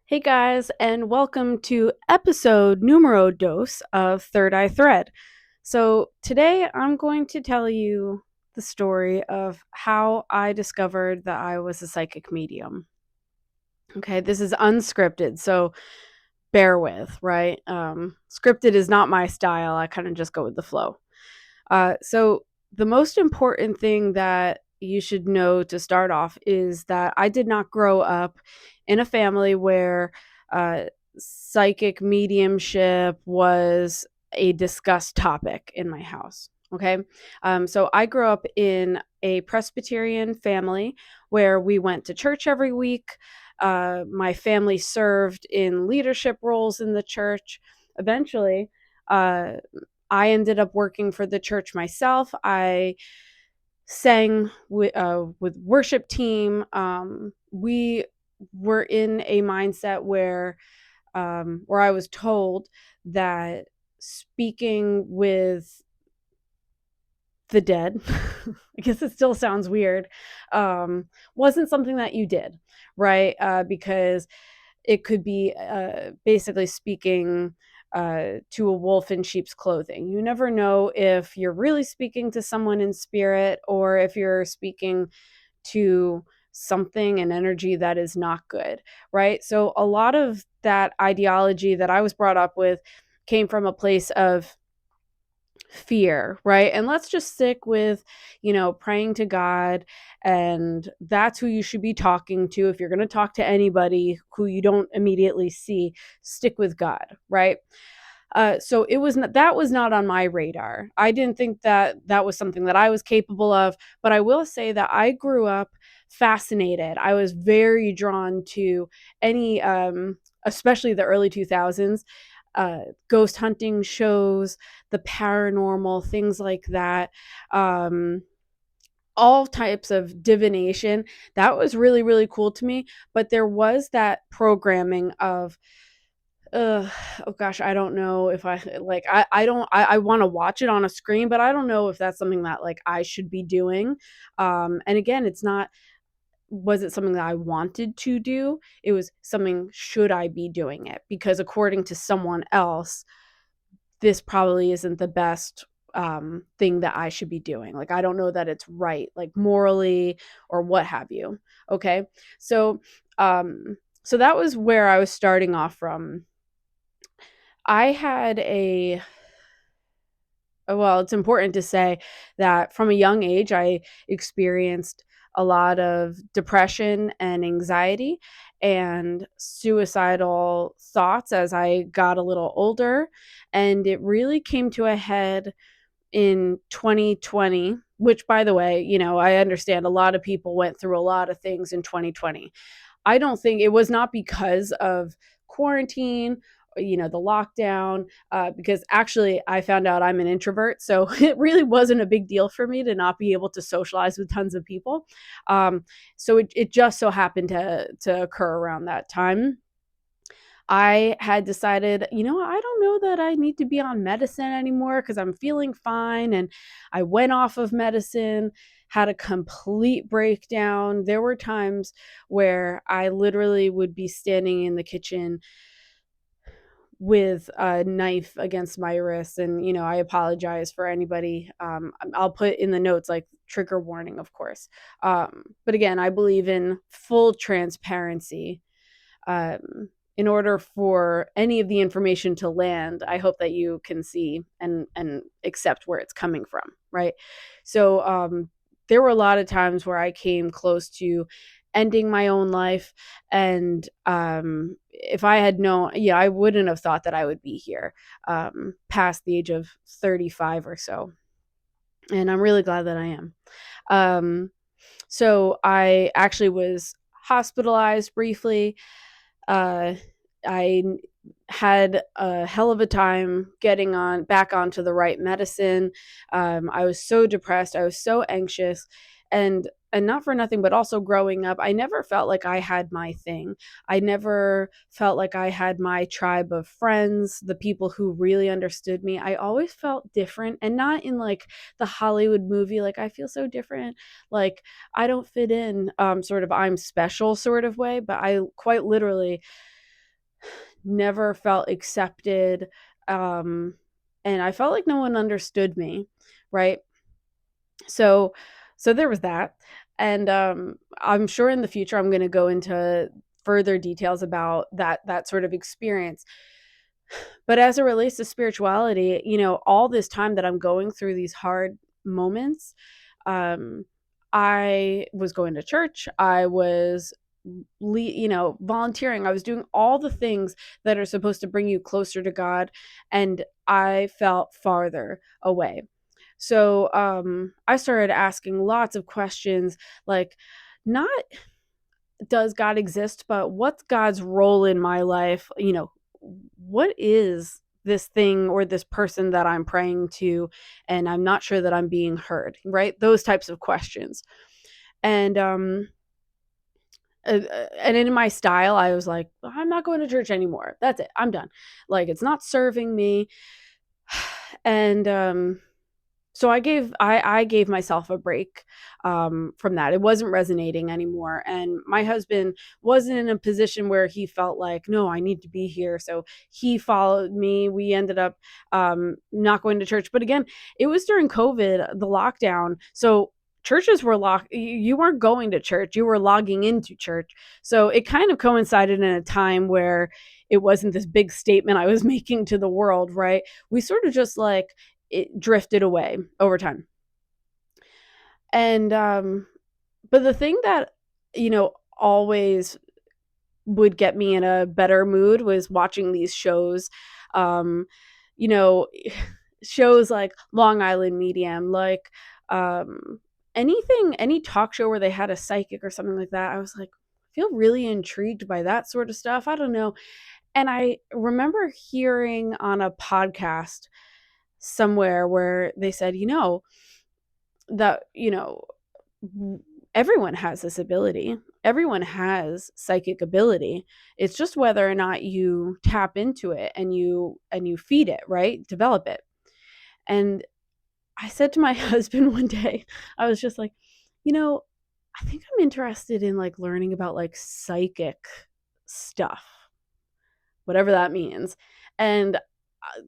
Hey guys, and welcome to episode numero dos of Third Eye Thread. So, today I'm going to tell you the story of how I discovered that I was a psychic medium. Okay, this is unscripted, so bear with, right? Scripted is not my style. I kind of just go with the flow. So, the most important thing that you should know to start off is that I did not grow up in a family where uh, psychic mediumship was a discussed topic in my house. Okay. So I grew up in a Presbyterian family where we went to church every week. My family served in leadership roles in the church. Eventually, uh, I ended up working for the church myself. I sang with worship team. We were in a mindset where I was told that speaking with the dead, I guess it still sounds weird, wasn't something that you did, right? Because it could be basically speaking to a wolf in sheep's clothing. You never know if you're really speaking to someone in spirit or if you're speaking to something, an energy that is not good, right? So a lot of that ideology that I was brought up with came from a place of fear, right? And let's just stick with, praying to God. And that's who you should be talking to. If you're going to talk to anybody who you don't immediately see, stick with God, right? So that was not on my radar. I didn't think that that was something that I was capable of, but I will say that I grew up fascinated. I was very drawn to any, especially the early 2000s, ghost hunting shows, the paranormal, things like that. Um, all types of divination. That was really, really cool to me. But there was that programming of uh oh gosh, I don't know if I like I don't I want to watch it on a screen, but I don't know if that's something that like I should be doing. And again, it's not, was it something that I wanted to do? It was something, should I be doing it? Because according to someone else, this probably isn't the best thing that I should be doing. Like, I don't know that it's right, like morally or what have you. Okay. So, so that was where I was starting off from. I had a well, it's important to say that from a young age, I experienced a lot of depression and anxiety and suicidal thoughts as I got a little older. And it really came to a head in 2020, which, by the way, I understand a lot of people went through a lot of things in 2020. I don't think it was not because of quarantine, the lockdown, because actually I found out I'm an introvert. So it really wasn't a big deal for me to not be able to socialize with tons of people. So it just so happened to occur around that time. I had decided, I don't know that I need to be on medicine anymore because I'm feeling fine. And I went off of medicine, had a complete breakdown. There were times where I literally would be standing in the kitchen with a knife against my wrist. And, I apologize for anybody. I'll put in the notes like trigger warning, of course. But again, I believe in full transparency. In order for any of the information to land, I hope that you can see and accept where it's coming from, right? So there were a lot of times where I came close to ending my own life, and if I had known, yeah, I wouldn't have thought that I would be here past the age of 35 or so, and I'm really glad that I am. Um, so I actually was hospitalized briefly. uh, I had a hell of a time getting on back onto the right medicine. I was so depressed. I was so anxious, and not for nothing, but also growing up, I never felt like I had my thing. I never felt like I had my tribe of friends, the people who really understood me. I always felt different, and not in like the Hollywood movie, like I feel so different, like I don't fit in, sort of I'm special sort of way, but I quite literally never felt accepted. And I felt like no one understood me, right? So so there was that. And I'm sure in the future I'm going to go into further details about that sort of experience. But as it relates to spirituality, all this time that I'm going through these hard moments, um, I was going to church. I was, volunteering. I was doing all the things that are supposed to bring you closer to God, and I felt farther away. So I started asking lots of questions, like, not does God exist, but what's God's role in my life? What is this thing or this person that I'm praying to, and I'm not sure that I'm being heard, right? Those types of questions. And and in my style, I was like, I'm not going to church anymore. That's it. I'm done. Like, it's not serving me. And so I gave myself a break from that. It wasn't resonating anymore, and my husband wasn't in a position where he felt like, no, I need to be here. So he followed me. We ended up not going to church, but again, it was during COVID, the lockdown. So churches were locked. You weren't going to church, you were logging into church. So it kind of coincided in a time where it wasn't this big statement I was making to the world, right? We sort of just like, it drifted away over time. And but the thing that always would get me in a better mood was watching these shows. Um, you know, shows like Long Island Medium, like any talk show where they had a psychic or something like that. I was like, I feel really intrigued by that sort of stuff. I don't know. And I remember hearing on a podcast somewhere where they said, that, everyone has this ability. Everyone has psychic ability. It's just whether or not you tap into it and you feed it, right? Develop it. And I said to my husband one day, I was just like, I think I'm interested in like learning about like psychic stuff, whatever that means. And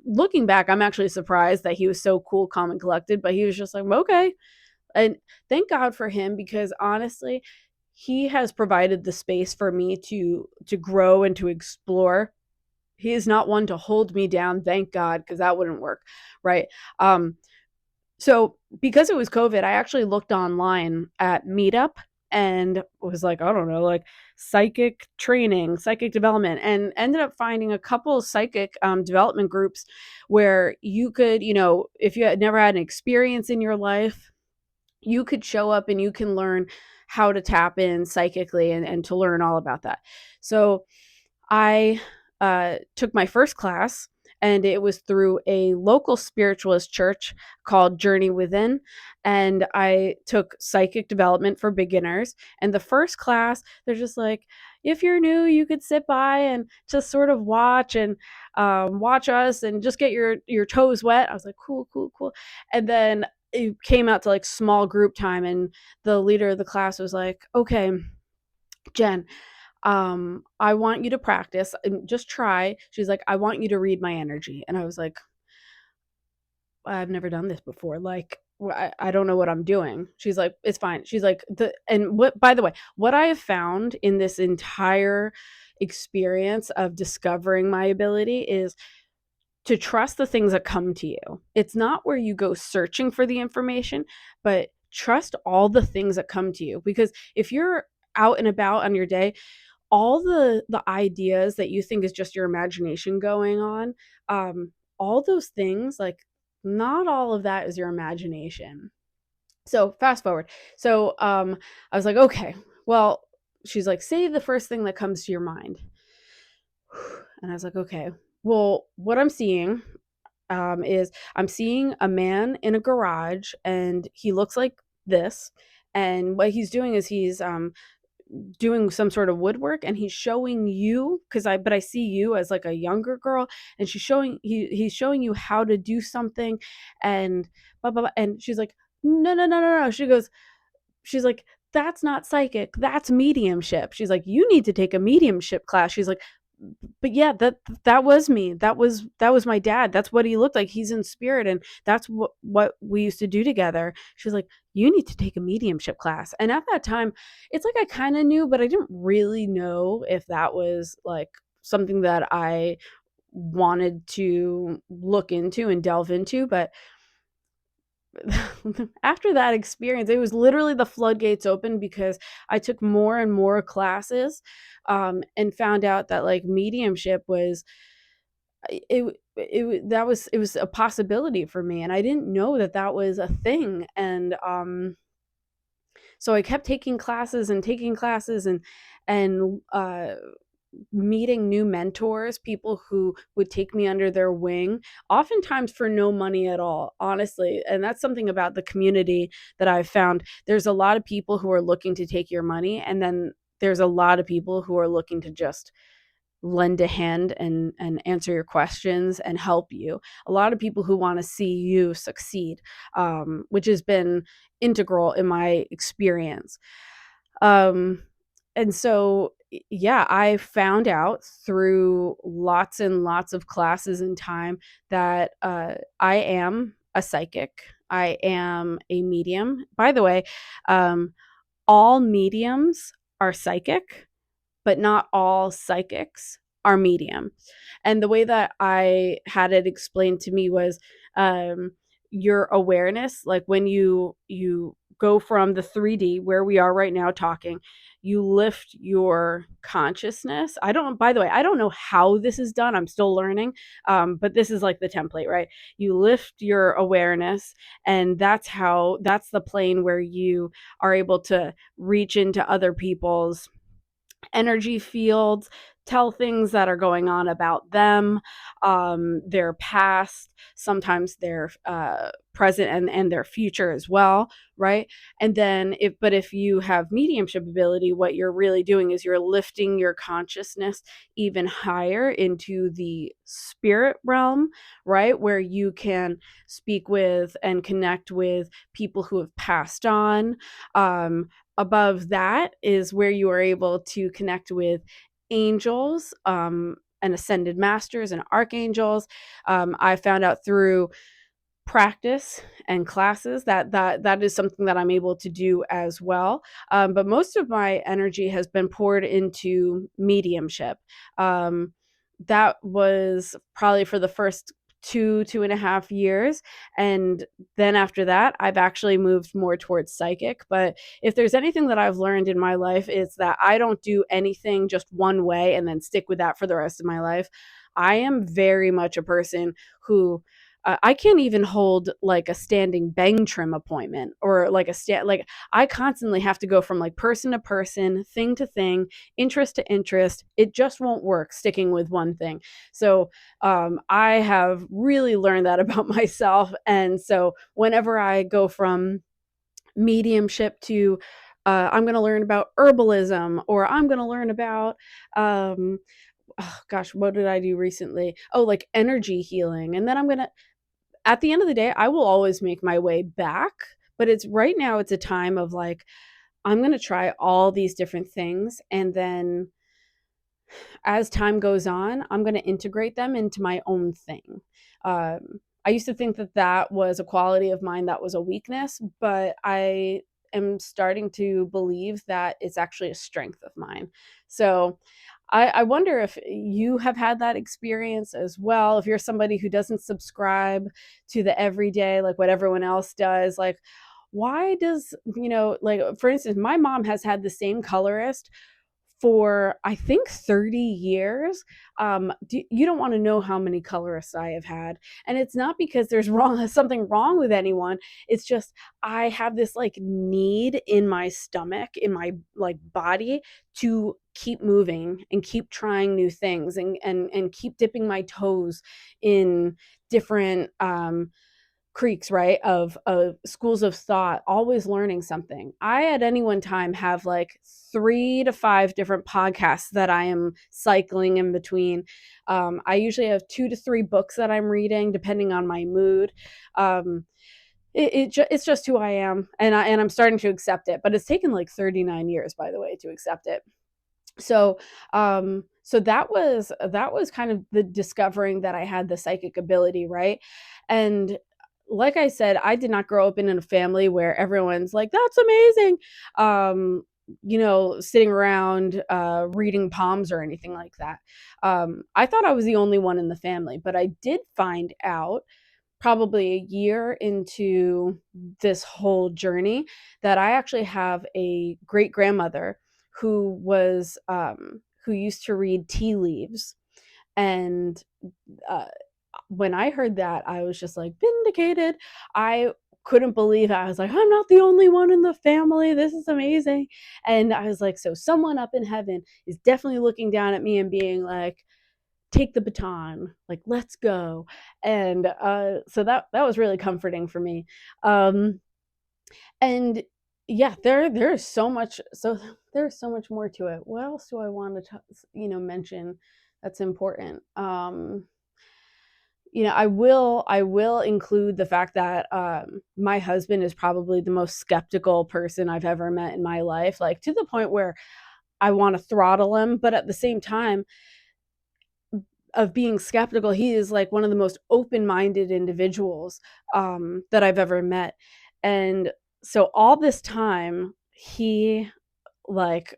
looking back, I'm actually surprised that he was so cool, calm, and collected, but he was just like, okay. And thank God for him, because honestly, he has provided the space for me to grow and to explore. He is not one to hold me down, thank God, because that wouldn't work, right? So because it was COVID, I actually looked online at Meetup and was like, I don't know, like psychic training, psychic development, and ended up finding a couple of psychic development groups where you could, if you had never had an experience in your life, you could show up and you can learn how to tap in psychically and to learn all about that. So I took my first class, and it was through a local spiritualist church called Journey Within. And I took psychic development for beginners. And the first class, they're just like, if you're new, you could sit by and just sort of watch and watch us and just get your toes wet. I was like, cool, cool, cool. And then it came out to like small group time, and the leader of the class was like, okay, Jen, I want you to practice and just try. She's like, I want you to read my energy. And I was like, I've never done this before. Like, I don't know what I'm doing. She's like, it's fine. She's like, and what, by the way, what I have found in this entire experience of discovering my ability is to trust the things that come to you. It's not where you go searching for the information, but trust all the things that come to you. Because if you're out and about on your day, all the ideas that you think is just your imagination going on, all those things, like, not all of that is your imagination. So fast forward. So I was like, okay, well, she's like, say the first thing that comes to your mind. And I was like, okay, well, what I'm seeing is I'm seeing a man in a garage, and he looks like this. And what he's doing is he's doing some sort of woodwork, and he's showing you, but I see you as like a younger girl, and he's showing you how to do something, and blah blah blah. And she's like, no, no, no, no, no. She's like, that's not psychic, that's mediumship. She's like, you need to take a mediumship class. She's like, but yeah, that was me. That was my dad. That's what he looked like. He's in spirit, and that's what we used to do together. She was like, "You need to take a mediumship class." And at that time, it's like I kind of knew, but I didn't really know if that was like something that I wanted to look into and delve into. But after that experience, it was literally the floodgates open because I took more and more classes, and found out that like mediumship was it was a possibility for me, and I didn't know that that was a thing. And so I kept taking classes, and meeting new mentors, people who would take me under their wing, oftentimes for no money at all, honestly. And that's something about the community that I've found. There's a lot of people who are looking to take your money, and then there's a lot of people who are looking to just lend a hand and answer your questions and help you. A lot of people who want to see you succeed, which has been integral in my experience. Um, and so, yeah, I found out through lots and lots of classes and time that I am a psychic. I am a medium. By the way, um, all mediums are psychic, but not all psychics are medium. And the way that I had it explained to me was, um, your awareness, like when you go from the 3D where we are right now talking, you lift your consciousness. I don't, by the way, I don't know how this is done. I'm still learning. But this is like the template, right? You lift your awareness, and that's the plane where you are able to reach into other people's energy fields, tell things that are going on about them, their past, sometimes their present, and their future as well, right? And then if you have mediumship ability, what you're really doing is you're lifting your consciousness even higher into the spirit realm, right? Where you can speak with and connect with people who have passed on. Above that is where you are able to connect with angels, and ascended masters and archangels. I found out through practice and classes that is something that I'm able to do as well. But most of my energy has been poured into mediumship. That was probably for the first 2.5 years, and then after that I've actually moved more towards psychic. But if there's anything that I've learned in my life, it's that I don't do anything just one way and then stick with that for the rest of my life. I am very much a person who, I can't even hold like a standing bang trim appointment, or like like I constantly have to go from like person to person, thing to thing, interest to interest. It just won't work sticking with one thing. So I have really learned that about myself. And so whenever I go from mediumship to I'm going to learn about herbalism, or I'm going to learn about oh gosh, what did I do recently? Oh, like energy healing. And then I'm going to, at the end of the day, I will always make my way back. But it's right now, it's a time of like, I'm going to try all these different things. And then as time goes on, I'm going to integrate them into my own thing. I used to think that that was a quality of mine that was a weakness, but I am starting to believe that it's actually a strength of mine. So I wonder if you have had that experience as well. If you're somebody who doesn't subscribe to the everyday, like what everyone else does, like why does, like for instance, my mom has had the same colorist for I think 30 years. You don't want to know how many colorists I have had. And it's not because there's something wrong with anyone. It's just I have this like need in my stomach, in my like body, to keep moving and keep trying new things, and keep dipping my toes in different creeks, right, of schools of thought, always learning something. I at any one time have like 3 to 5 different podcasts that I am cycling in between. I usually have 2 to 3 books that I'm reading depending on my mood. um, it's just who I am, and I'm starting to accept it, but it's taken like 39 years, by the way, to accept it. So that was kind of the discovering that I had the psychic ability, right? And like I said, I did not grow up in a family where everyone's like, that's amazing. Um, sitting around reading palms or anything like that. I thought I was the only one in the family, but I did find out probably a year into this whole journey that I actually have a great grandmother who used to read tea leaves. And uh, when I heard that, I was just like vindicated. I couldn't believe it. I was like, I'm not the only one in the family. This is amazing. And I was like, so someone up in heaven is definitely looking down at me and being like, take the baton, like let's go. And so that was really comforting for me. And yeah, there's so much, there's so much more to it. What else do I want to mention that's important? I will include the fact that my husband is probably the most skeptical person I've ever met in my life, like to the point where I want to throttle him, but at the same time of being skeptical, he is like one of the most open-minded individuals that I've ever met. And so all this time, he like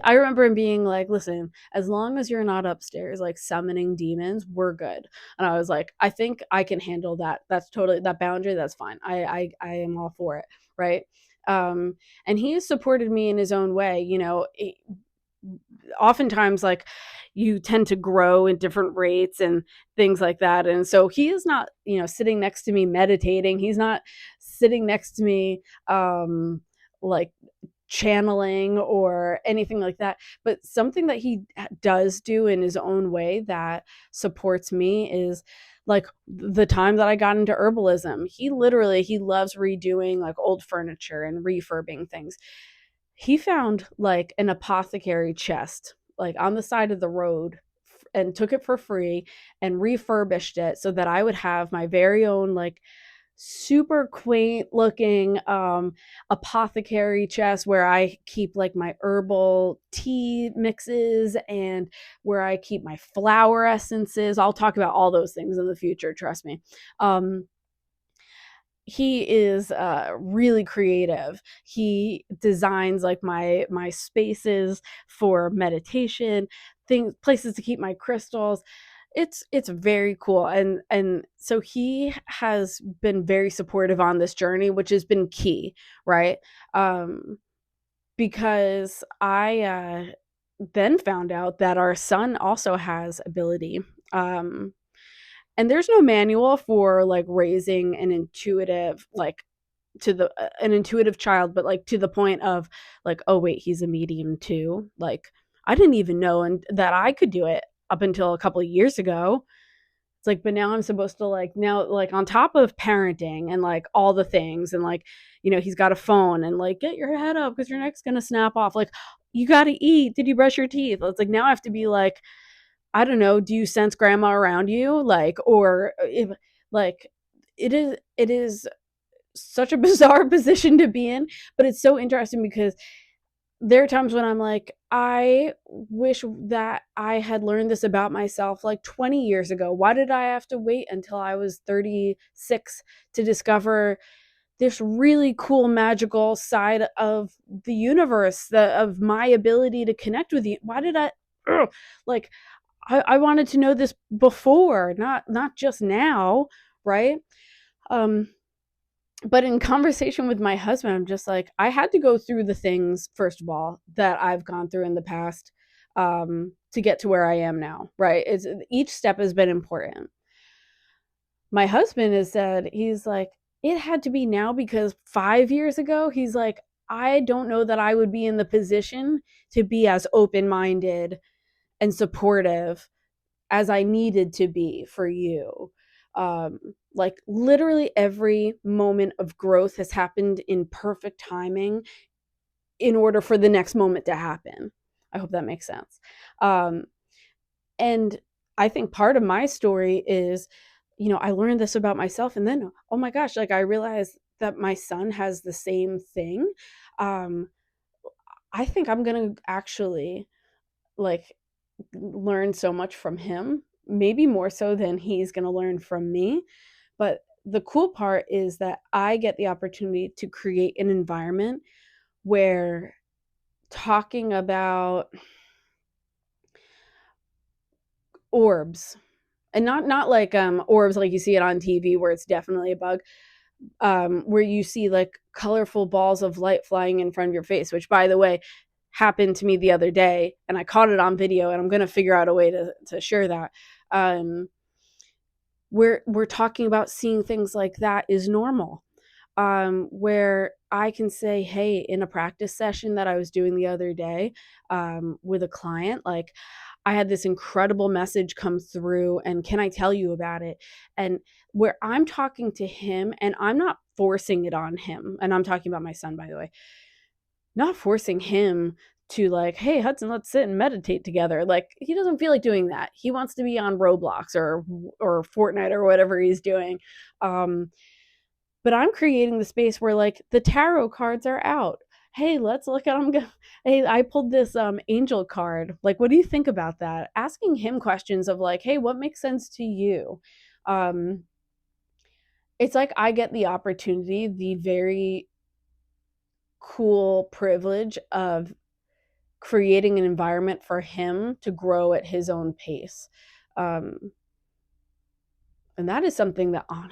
I remember him being like, listen, as long as you're not upstairs like summoning demons, we're good. And I was like, I think I can handle that. That's totally that boundary. That's fine. I am all for it. Right. And he has supported me in his own way. Oftentimes, like, you tend to grow in different rates and things like that. And so he is not, sitting next to me meditating. He's not sitting next to me like channeling or anything like that. But something that he does do in his own way that supports me is like the time that I got into herbalism. He loves redoing like old furniture and refurbing things. He found like an apothecary chest like on the side of the road and took it for free and refurbished it so that I would have my very own like super quaint looking apothecary chest where I keep like my herbal tea mixes and where I keep my flower essences. I'll talk about all those things in the future, trust me. He is really creative. He designs like my spaces for meditation, things, places to keep my crystals. It's very cool. And so he has been very supportive on this journey, which has been key, right? um because I then found out that our son also has ability. um and there's no manual for like raising an intuitive like to the an intuitive child, but like to the point of like, oh wait, he's a medium too. Like I didn't even know and that I could do it up until a couple of years ago. It's like, but now I'm supposed to like now like on top of parenting and like all the things and like, he's got a phone and like get your head up because your neck's gonna snap off. Like you gotta eat. Did you brush your teeth? It's like now I have to be like, I don't know, do you sense grandma around you? Like, or if like it is such a bizarre position to be in, but it's so interesting because there are times when I'm like, I wish that I had learned this about myself like 20 years ago. Why did I have to wait until I was 36 to discover this really cool magical side of the universe, of my ability to connect with you? Why did I ugh, like I wanted to know this before, not just now, right? Um but in conversation with my husband, I'm just like, I had to go through the things, first of all, that I've gone through in the past to get to where I am now, right? Each step has been important. My husband has said, he's like, it had to be now because 5 years ago, he's like, I don't know that I would be in the position to be as open minded and supportive as I needed to be for you. Like literally every moment of growth has happened in perfect timing in order for the next moment to happen. I hope that makes sense. Um, and I think part of my story is, I learned this about myself, and then, oh my gosh, like I realized that my son has the same thing. Um, I think I'm going to actually like learn so much from him, maybe more so than he's going to learn from me. But the cool part is that I get the opportunity to create an environment where talking about orbs, and not like orbs like you see it on TV where it's definitely a bug, where you see like colorful balls of light flying in front of your face, which by the way happened to me the other day and I caught it on video and I'm going to figure out a way to share that. Um, we're talking about seeing things like that is normal. Where I can say, hey, in a practice session that I was doing the other day with a client, like I had this incredible message come through, and can I tell you about it? And where I'm talking to him, and I'm not forcing it on him, and I'm talking about my son, by the way, not forcing him to like, hey, Hudson, let's sit and meditate together. Like he doesn't feel like doing that. He wants to be on Roblox or Fortnite or whatever he's doing. Um, but I'm creating the space where like the tarot cards are out. Hey, let's look at them. Hey, I pulled this angel card. Like, what do you think about that? Asking him questions of like, hey, what makes sense to you? Um, it's like I get the opportunity, the very cool privilege of creating an environment for him to grow at his own pace. Um, and that is something that on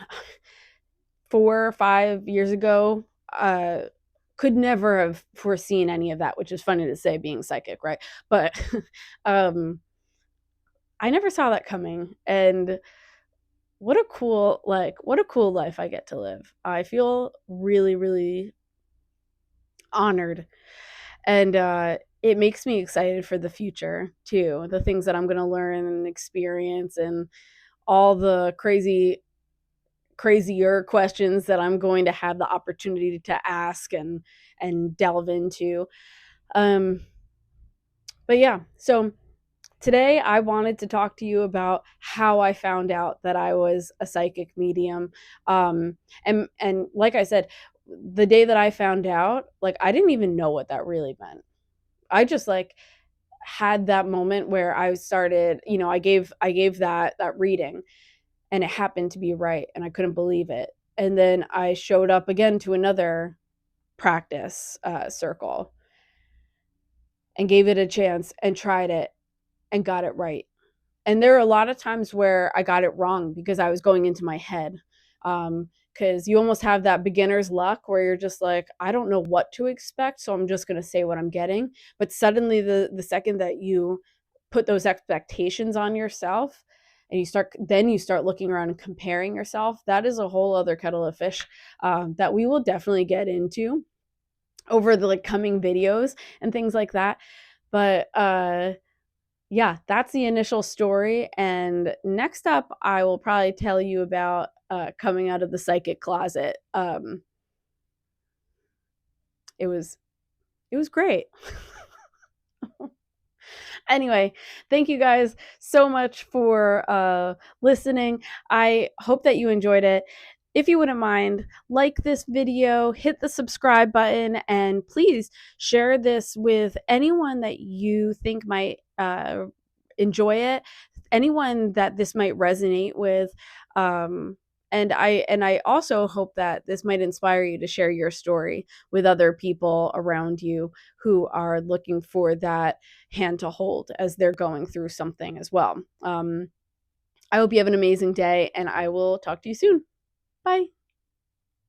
4 or 5 years ago, uh, could never have foreseen any of that, which is funny to say being psychic, right? But um, I never saw that coming. And what a cool life I get to live. I feel really, really honored. And it makes me excited for the future too. The things that I'm going to learn and experience, and all the crazier questions that I'm going to have the opportunity to ask and delve into. Um, but yeah, so today I wanted to talk to you about how I found out that I was a psychic medium. And like I said, the day that I found out, like I didn't even know what that really meant. I just like had that moment where I started, I gave that reading, and it happened to be right, and I couldn't believe it. And then I showed up again to another practice circle and gave it a chance and tried it and got it right. And there are a lot of times where I got it wrong because I was going into my head. Because you almost have that beginner's luck where you're just like, I don't know what to expect, so I'm just going to say what I'm getting. But suddenly, the second that you put those expectations on yourself, and you start looking around and comparing yourself, that is a whole other kettle of fish that we will definitely get into over the like coming videos and things like that. But yeah, that's the initial story. And next up, I will probably tell you about coming out of the psychic closet. It was great. Anyway, thank you guys so much for listening. I hope that you enjoyed it. If you wouldn't mind, like this video, hit the subscribe button, and please share this with anyone that you think might enjoy it, anyone that this might resonate with. And I also hope that this might inspire you to share your story with other people around you who are looking for that hand to hold as they're going through something as well. I hope you have an amazing day, and I will talk to you soon. Bye.